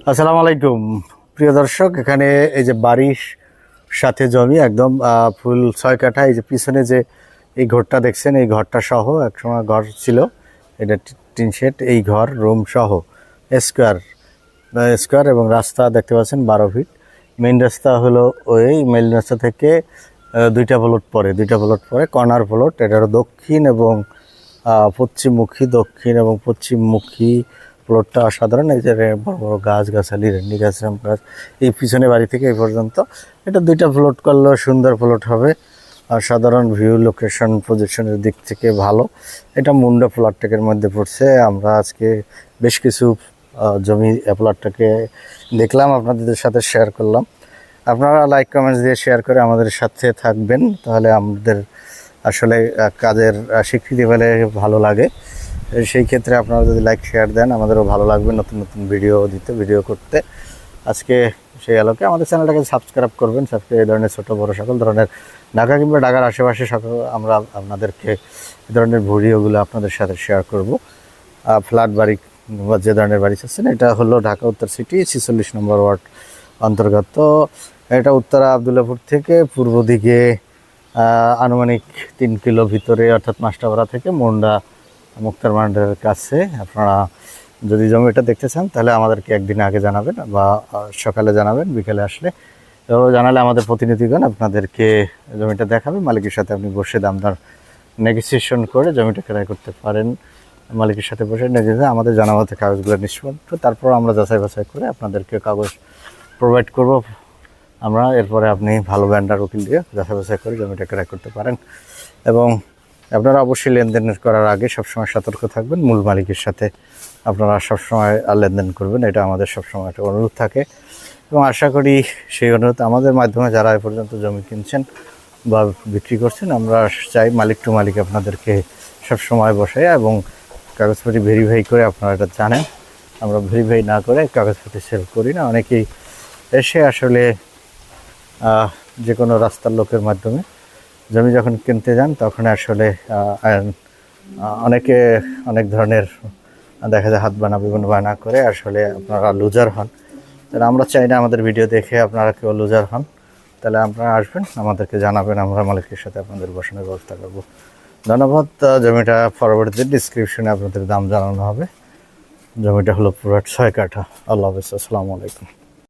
আসসালামু আলাইকুম প্রিয় দর্শক, এখানে এই যে বাড়ির সাথে জমি একদম ফুল 6 কাঠা। এই যে পিছনে যে এই ঘরটা দেখছেন, এই ঘরটা সহ একসময় ঘর ছিল, এটা টিন শেড। এই ঘর রুম সহ স্কোয়ার স্কোয়ার এবং রাস্তা দেখতে পাচ্ছেন 12 ফিট। মেইন রাস্তা হলো ওই মেইন রাস্তা থেকে দুইটা প্লট পরে কর্নার প্লট। এটা হলো দক্ষিণ এবং পশ্চিমমুখী, দক্ষিণ এবং পশ্চিমমুখী প্লটটা অসাধারণ। এই যে বড় বড় গাছগাছালি, রেন্ডি গাছ, আম গাছ, এই পিছনে বাড়ি থেকে এই পর্যন্ত এটা দুইটা প্লট করলেও সুন্দর প্লট হবে। আর সাধারণ ভিউ, লোকেশন, পজিশনের দিক থেকে ভালো। এটা মুন্ডা প্লটটেকের মধ্যে পড়ছে। আমরা আজকে বেশ কিছু জমি প্লটটাকে দেখলাম, আপনাদের সাথে শেয়ার করলাম। আপনারা লাইক কমেন্টস দিয়ে শেয়ার করে আমাদের সাথে থাকবেন, তাহলে আমাদের আসলে কাজের স্বীকৃতি পেলে ভালো লাগে। সেই ক্ষেত্রে আপনারা যদি লাইক শেয়ার দেন আমাদেরও ভালো লাগবে নতুন নতুন ভিডিও করতে। আজকে সেই আলোকে আমাদের চ্যানেলটাকে সাবস্ক্রাইব করবেন। এই ধরনের ছোটো বড়ো সকল ধরনের ঢাকা কিংবা ঢাকার আশেপাশে সকল আমরা আপনাদেরকে এই ধরনের ভিডিওগুলো আপনাদের সাথে শেয়ার করব। ফ্ল্যাট বাড়ি বা যে ধরনের বাড়ি চাচ্ছেন, এটা হলো ঢাকা উত্তর সিটি 46 নম্বর ওয়ার্ড অন্তর্গত। এটা উত্তরা আবদুল্লাপুর থেকে পূর্ব দিকে আনুমানিক 3 কিলো ভিতরে, অর্থাৎ মাস্টারপাড়া থেকে মুন্ডা মুক্তার মান্ডের কাছে। আপনারা যদি জমিটা দেখতে চান তাহলে আমাদেরকে একদিন আগে জানাবেন বা সকালে জানাবেন, বিকেলে আসলে জানালে আমাদের প্রতিনিধিগণ আপনাদেরকে জমিটা দেখাবে। মালিকের সাথে আপনি বসে দামদার নেগোসিয়েশন করে জমিটা ক্রয় করতে পারেন। মালিকের সাথে বসে আমাদের জানামতে কাগজগুলো নিষ্পত্র, তারপর আমরা যাচাই বাছাই করে আপনাদেরকে কাগজ প্রোভাইড করব আমরা। এরপরে আপনি ভালো ভ্যান্ডার উকিল দিয়ে যাচাই বাছাই করে জমিটা ক্রয় করতে পারেন। এবং আপনারা অবশ্যই লেনদেন করার আগে সবসময় সতর্ক থাকবেন। মূল মালিকের সাথে আপনারা সবসময় লেনদেন করবেন, এটা আমাদের সবসময় একটা অনুরোধ থাকে। এবং আশা করি সেই অনুরোধ আমাদের মাধ্যমে যারা এ পর্যন্ত জমি কিনছেন বা বিক্রি করছেন, আমরা চাই মালিক টু মালিক আপনাদেরকে সবসময় বসাই এবং কাগজপত্র ভেরিফাই করে। আপনারা এটা জানেন, আমরা ভেরিফাই না করে কাগজপত্র সেল করি না। অনেকেই এসে আসলে যে কোনো রাস্তার লোকের মাধ্যমে জমি যখন কিনতে যান তখন আসলে অনেকে অনেক ধরনের দেখা যায় হাত বানা বিভিন্ন বানা করে আসলে আপনারা লুজার হন। তাহলে আমরা চাই না আমাদের ভিডিও দেখে আপনারা কেউ লুজার হন। তাহলে আপনারা আসবেন, আমাদেরকে জানাবেন, আমরা মালিকের সাথে আপনাদের বসানোর ব্যবস্থা করব। ধন্যবাদ। জমিটা পরবর্তীতে ডিসক্রিপশনে আপনাদের দাম জানানো হবে। জমিটা হলো পুরো 6 কাঠা। আল্লাহ হাফেজ, আসসালামু আলাইকুম।